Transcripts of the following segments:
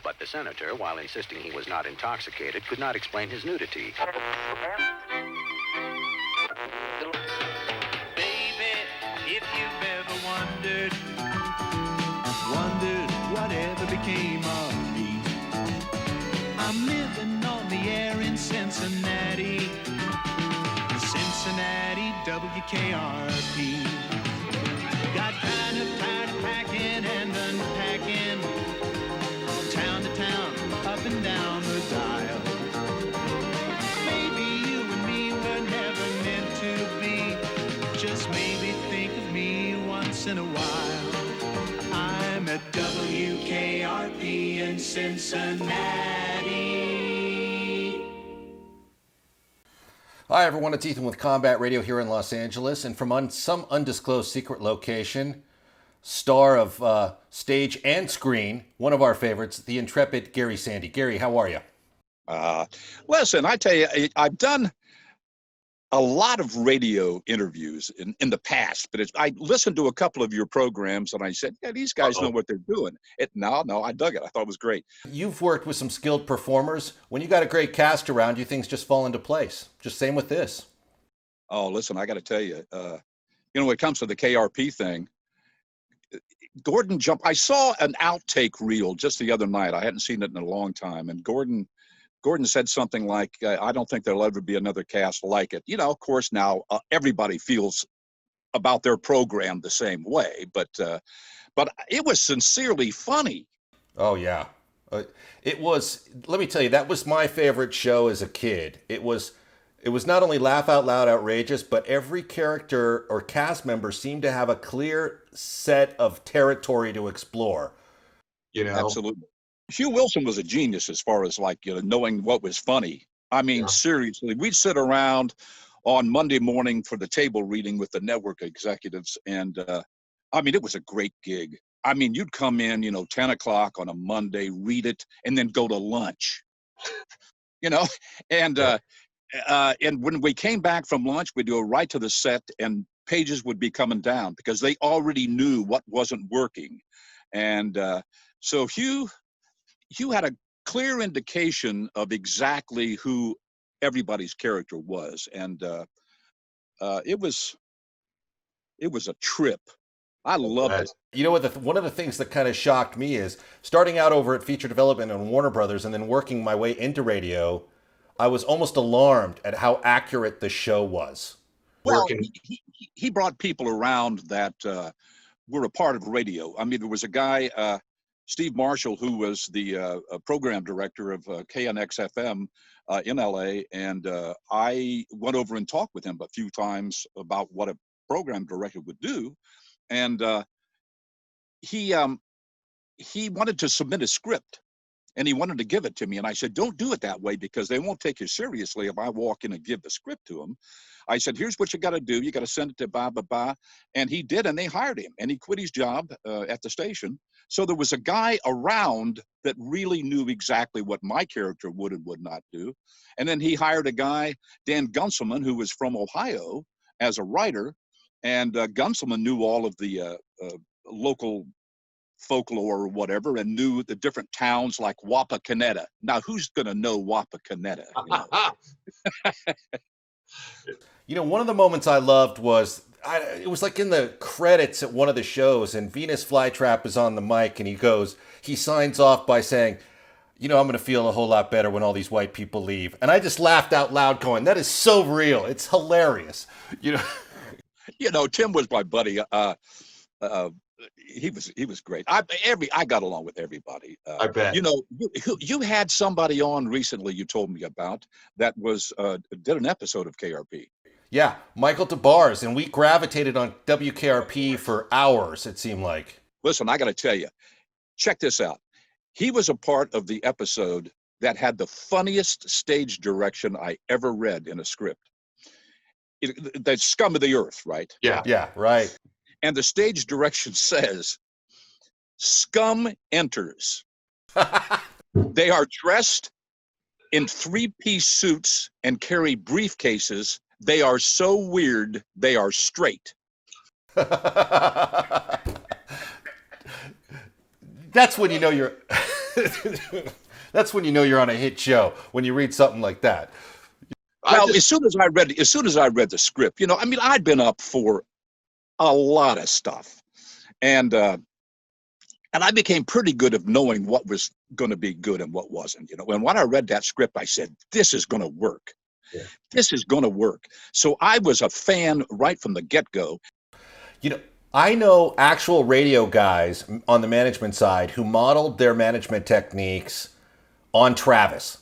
But the senator, while insisting he was not intoxicated, could not explain his nudity. Baby, if you've ever wondered whatever became of me, I'm living on the air in Cincinnati, WKRP. Got kind of tired of packing and unpacking, town to town, up and down the dial. Maybe you and me were never meant to be. Just maybe think of me once in a while. I'm at WKRP in Cincinnati. Hi everyone, it's Ethan with Combat Radio here in Los Angeles, and from some undisclosed secret location, star of stage and screen, one of our favorites, the intrepid Gary Sandy. Gary, how are you? Listen, I tell you, I've done a lot of radio interviews in the past, but I listened to a couple of your programs and I said, yeah, these guys know what they're doing. No, I dug it. I thought it was great. You've worked with some skilled performers. When you got a great cast around you, things just fall into place. Just same with this. Oh, listen, I got to tell you, when it comes to the KRP thing, Gordon jumped. I saw an outtake reel just the other night. I hadn't seen it in a long time. And Gordon said something like, I don't think there'll ever be another cast like it. Of course, now everybody feels about their program the same way, but it was sincerely funny. Oh, yeah. It was, let me tell you, that was my favorite show as a kid. It was not only laugh out loud outrageous, but every character or cast member seemed to have a clear set of territory to explore. Absolutely. Hugh Wilson was a genius as far as knowing what was funny. I mean, Seriously, we'd sit around on Monday morning for the table reading with the network executives. And it was a great gig. I mean, you'd come in, 10 o'clock on a Monday, read it, and then go to lunch, and when we came back from lunch, we'd go right to the set and pages would be coming down because they already knew what wasn't working. And so Hugh had a clear indication of exactly who everybody's character was, and it was a trip. I loved it. One of the things that kind of shocked me is starting out over at Feature Development and Warner Brothers and then working my way into radio, I was almost alarmed at how accurate the show was. Well, he brought people around that were a part of radio. I mean, there was a guy, Steve Marshall, who was the program director of KNX-FM in LA, and I went over and talked with him a few times about what a program director would do, and he wanted to submit a script, and he wanted to give it to me, and I said, don't do it that way because they won't take you seriously if I walk in and give the script to them. I said, here's what you got to do. You got to send it to blah, blah, blah. And he did, and they hired him, and he quit his job at the station. So there was a guy around that really knew exactly what my character would and would not do. And then he hired a guy, Dan Gunselman, who was from Ohio, as a writer. And Gunselman knew all of the local folklore or whatever and knew the different towns like Wapakoneta. Now, who's going to know Wapakoneta? One of the moments I loved was, it was like in the credits at one of the shows, and Venus Flytrap is on the mic, and he signs off by saying, I'm going to feel a whole lot better when all these white people leave. And I just laughed out loud going, that is so real. It's hilarious. Tim was my buddy. He was great. I got along with everybody. I bet. You had somebody on recently you told me about that did an episode of KRP. Yeah, Michael DeBars, and we gravitated on WKRP for hours, it seemed like. Listen, I got to tell you, check this out. He was a part of the episode that had the funniest stage direction I ever read in a script. The scum of the earth, right? Yeah, right. And the stage direction says, scum enters. They are dressed in 3-piece suits and carry briefcases. They are so weird, they are straight. That's when you know you're... That's when you know you're on a hit show, when you read something like that. Well, as soon as I read the script, I mean, I'd been up for a lot of stuff, and I became pretty good at knowing what was going to be good and what wasn't. And when I read that script, I said, "This is going to work. Yeah. This is going to work." So I was a fan right from the get-go. I know actual radio guys on the management side who modeled their management techniques on Travis.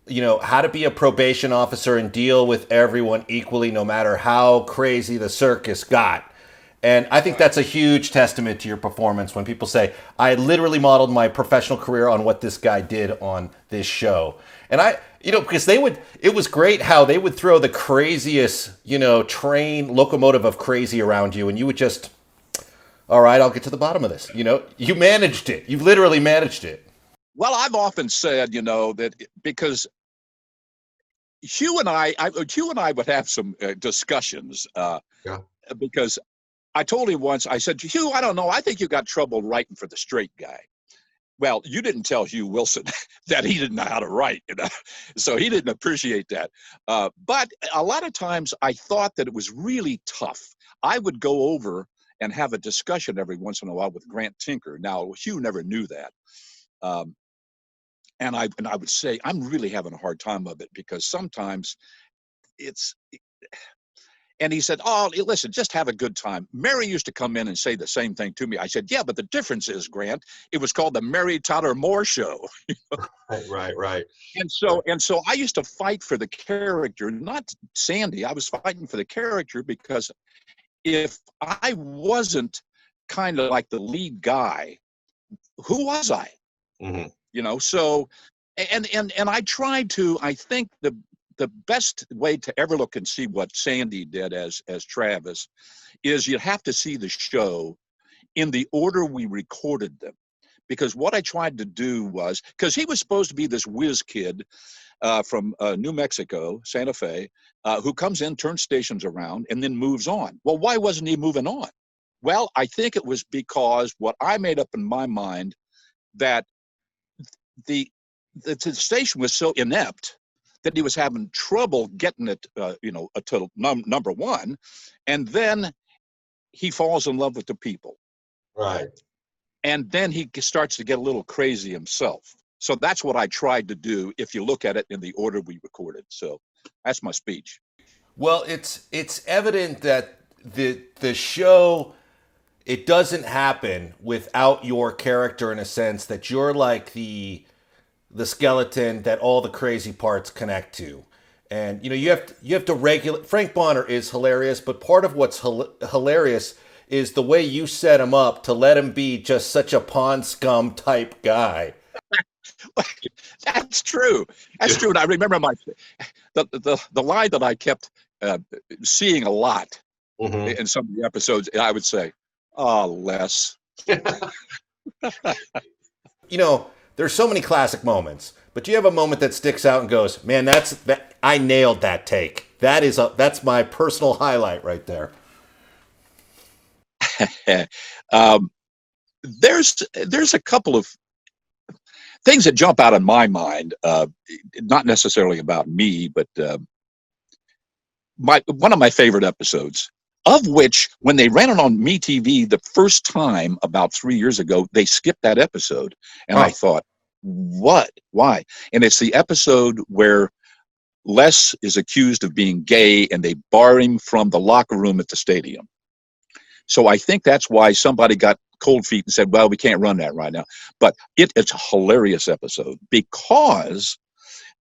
How to be a probation officer and deal with everyone equally, no matter how crazy the circus got. And I think that's a huge testament to your performance when people say, I literally modeled my professional career on what this guy did on this show. And because it was great how they would throw the craziest, train locomotive of crazy around you, and you would just, all right, I'll get to the bottom of this. You managed it. You literally managed it. Well, I've often said, that because Hugh and I would have some discussions because I told him once, I said, "Hugh, I don't know. I think you got trouble writing for the straight guy." Well, you didn't tell Hugh Wilson that he didn't know how to write, so he didn't appreciate that. But a lot of times I thought that it was really tough. I would go over and have a discussion every once in a while with Grant Tinker. Now, Hugh never knew that. And I would say, I'm really having a hard time of it because sometimes and he said, "Oh, listen, just have a good time." Mary used to come in and say the same thing to me. I said, "Yeah, but the difference is, Grant, it was called the Mary Tyler Moore Show." Right. And so I used to fight for the character, not Sandy. I was fighting for the character because if I wasn't kind of like the lead guy, who was I? Mm-hmm. So, and I tried to, I think the best way to ever look and see what Sandy did as Travis is you have to see the show in the order we recorded them. Because what I tried to do was, because he was supposed to be this whiz kid from New Mexico, Santa Fe, who comes in, turns stations around, and then moves on. Well, why wasn't he moving on? Well, I think it was because what I made up in my mind that the station was so inept that he was having trouble getting it, to number one, and then he falls in love with the people. Right. And then he starts to get a little crazy himself. So that's what I tried to do if you look at it in the order we recorded. So that's my speech. Well, it's evident that the show, it doesn't happen without your character, in a sense that you're like the skeleton that all the crazy parts connect to. And you have to regulate. Frank Bonner is hilarious, but part of what's hilarious is the way you set him up to let him be just such a pond scum type guy. That's true. That's true. And I remember the line that I kept seeing a lot in some of the episodes. And I would say, "Oh, Les." There's so many classic moments, but do you have a moment that sticks out and goes, "Man, I nailed that take. That's my personal highlight right there." There's a couple of things that jump out in my mind, not necessarily about me, but one of my favorite episodes, of which when they ran it on MeTV the first time about 3 years ago, they skipped that episode. And I thought, what? Why? And it's the episode where Les is accused of being gay and they bar him from the locker room at the stadium. So I think that's why somebody got cold feet and said, "Well, we can't run that right now." But it's a hilarious episode because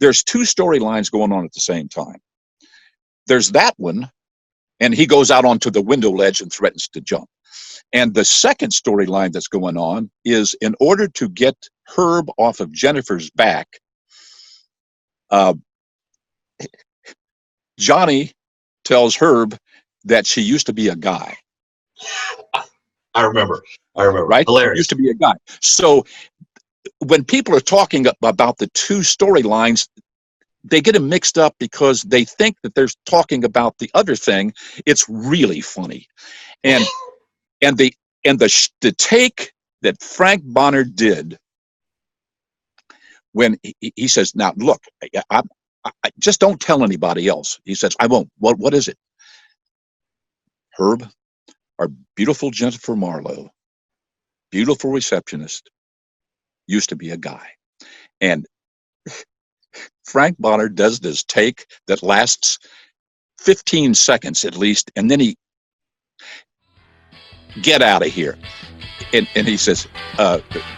there's two storylines going on at the same time. There's that one, and he goes out onto the window ledge and threatens to jump. And the second storyline that's going on is in order to get Herb off of Jennifer's back, Johnny tells Herb that she used to be a guy. I remember. Right? Hilarious. Used to be a guy. So when people are talking about the two storylines, they get them mixed up because they think that they're talking about the other thing. It's really funny. And the take that Frank Bonner did when he says, now look, I just don't tell anybody else. He says, I won't. What is it? Herb, our beautiful Jennifer Marlowe, beautiful receptionist, used to be a guy. And Frank Bonner does this take that lasts 15 seconds at least, and then he, get out of here. And he says,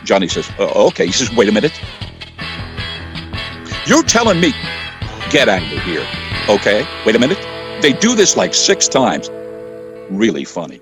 Johnny says, okay. He says, wait a minute. You're telling me, get out of here. Okay, wait a minute. They do this like 6 times. Really funny.